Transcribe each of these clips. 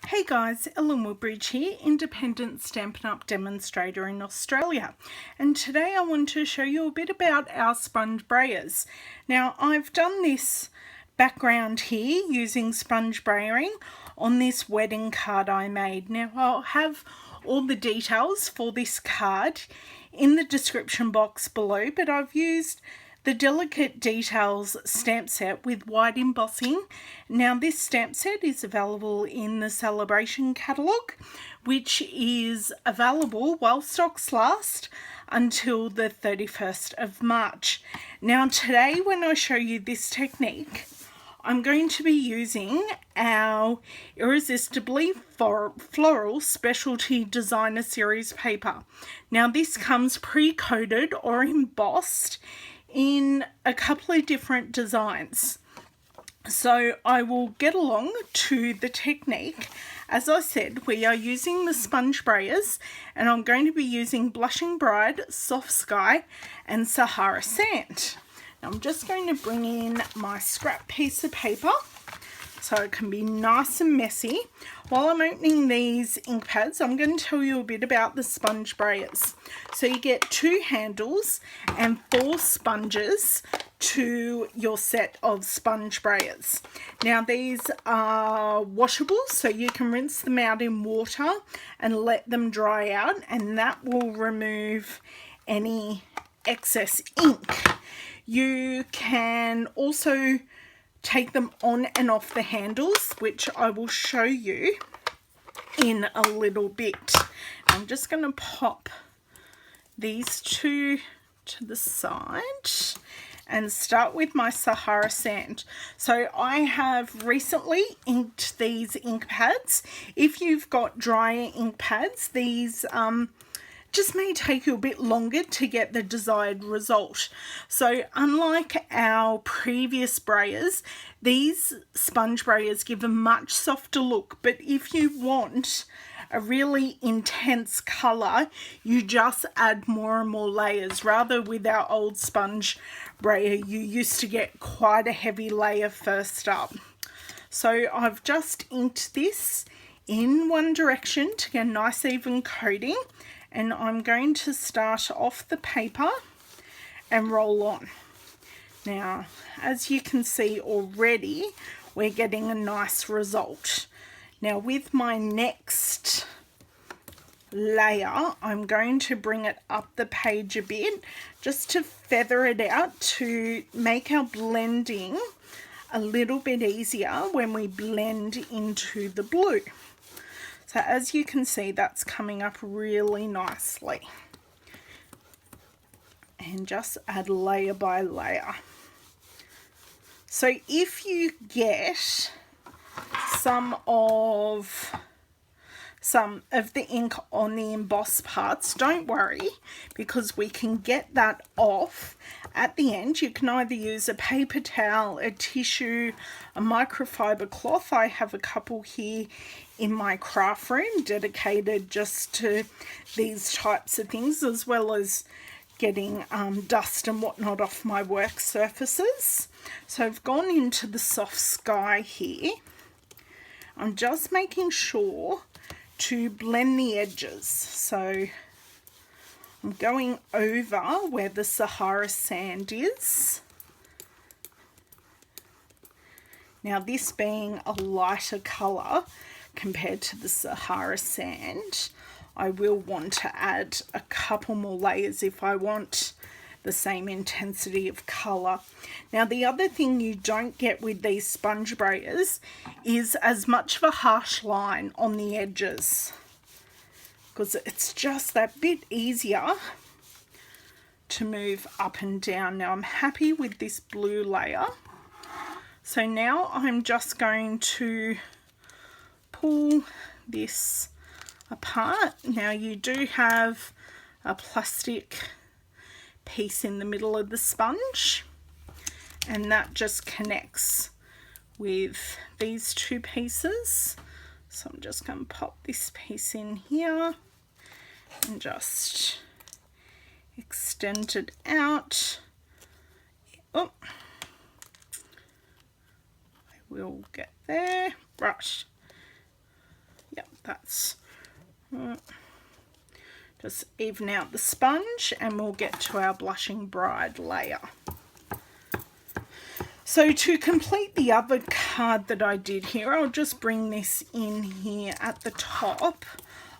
Hey guys, Ellen Woodbridge here, independent Stampin' Up! Demonstrator in Australia. And today I want to show you a bit about our sponge brayers. Now I've done this background here using sponge brayering on this wedding card I made. Now I'll have all the details for this card in the description box below, but I've used the Delicate Details stamp set with white embossing. Now this stamp set is available in the Celebration catalogue, which is available while stocks last until the 31st of March. Now today when I show you this technique, I'm going to be using our Irresistibly Floral Specialty Designer Series paper. Now this comes pre-coated or embossed in a couple of different designs. So I will get along to the technique. As I said, we are using the sponge brayers, and I'm going to be using Blushing Bride, Soft Sky and Sahara Sand. Now I'm just going to bring in my scrap piece of paper so it can be nice and messy. While I'm opening these ink pads, I'm going to tell you a bit about the sponge brayers. So you get 2 handles and 4 sponges to your set of sponge brayers. Now these are washable, so you can rinse them out in water and let them dry out, and that will remove any excess ink. You can also take them on and off the handles, which I will show you in a little bit. I'm just going to pop these 2 to the side and start with my Sahara Sand. So I have recently inked these ink pads. If you've got drier ink pads, these just may take you a bit longer to get the desired result. So unlike our previous brayers, these sponge brayers give a much softer look, but if you want a really intense colour, you just add more and more layers. Rather, with our old sponge brayer, you used to get quite a heavy layer first up. So I've just inked this in one direction to get a nice even coating, and I'm going to start off the paper and roll on. Now, as you can see already, we're getting a nice result. Now with my next layer, I'm going to bring it up the page a bit just to feather it out to make our blending a little bit easier when we blend into the blue. So as you can see, that's coming up really nicely. And just add layer by layer. So if you get some of the ink on the embossed parts, don't worry, because we can get that off at the end. You can either use a paper towel, a tissue, a microfiber cloth. I have a couple here in my craft room dedicated just to these types of things, as well as getting dust and whatnot off my work surfaces. So I've gone into the Soft Sky here. I'm just making sure to blend the edges. So I'm going over where the Sahara Sand is. Now this being a lighter colour compared to the Sahara Sand, I will want to add a couple more layers if I want the same intensity of colour. Now the other thing you don't get with these sponge brayers is as much of a harsh line on the edges, because it's just that bit easier to move up and down. Now I'm happy with this blue layer. So now I'm just going to pull this apart. Now you do have a plastic piece in the middle of the sponge, and that just connects with these 2 pieces. So I'm just going to pop this piece in here and just extend it out. Oh, I will get there. Right. That's just even out the sponge, and we'll get to our blushing bride layer. So to complete the other card that I did here, I'll just bring this in here at the top.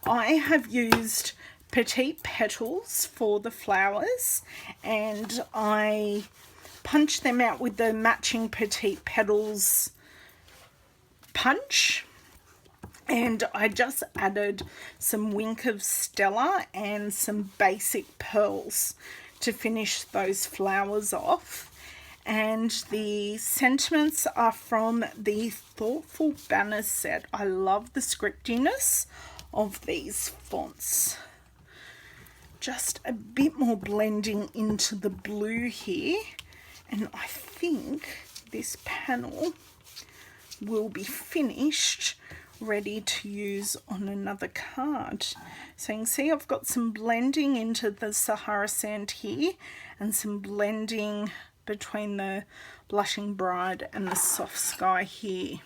I have used petite petals for the flowers, and I punched them out with the matching petite petals punch, and I just added some Wink of Stella and some basic pearls to finish those flowers off. And the sentiments are from the Thoughtful Banners set. I love the scriptiness of these fonts. Just a bit more blending into the blue here, and I think this panel will be finished, ready to use on another card. So you can see I've got some blending into the Sahara Sand here, and some blending between the Blushing Bride and the Soft Sky here.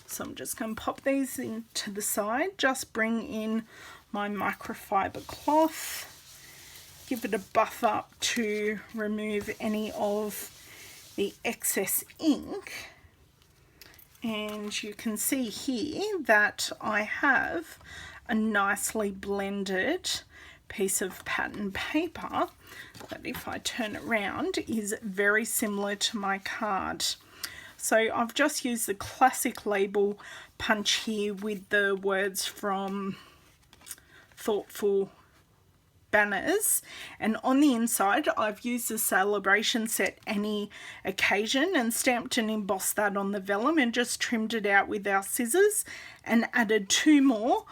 So I'm just going to pop these into the side, just bring in my microfiber cloth, give it a buff up to remove any of the excess ink, and you can see here that I have a nicely blended piece of pattern paper that, if I turn it around, is very similar to my card. So I've just used the classic label punch here with the words from Thoughtful Banners, and on the inside I've used the Celebration Set Any Occasion and stamped and embossed that on the vellum, and just trimmed it out with our scissors and added 2 more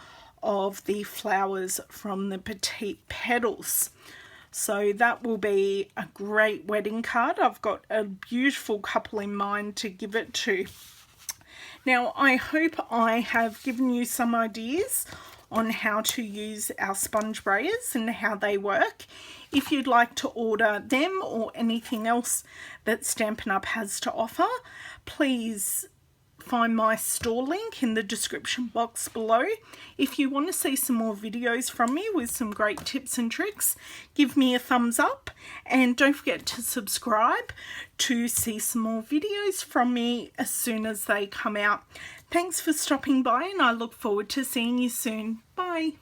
of the flowers from the petite petals. So that will be a great wedding card. I've got a beautiful couple in mind to give it to. Now, I hope I have given you some ideas on how to use our sponge brayers and how they work. If you'd like to order them or anything else that Stampin' Up! Has to offer, please find my store link in the description box below. If you want to see some more videos from me with some great tips and tricks, give me a thumbs up, and don't forget to subscribe to see some more videos from me as soon as they come out. Thanks for stopping by, and I look forward to seeing you soon. Bye.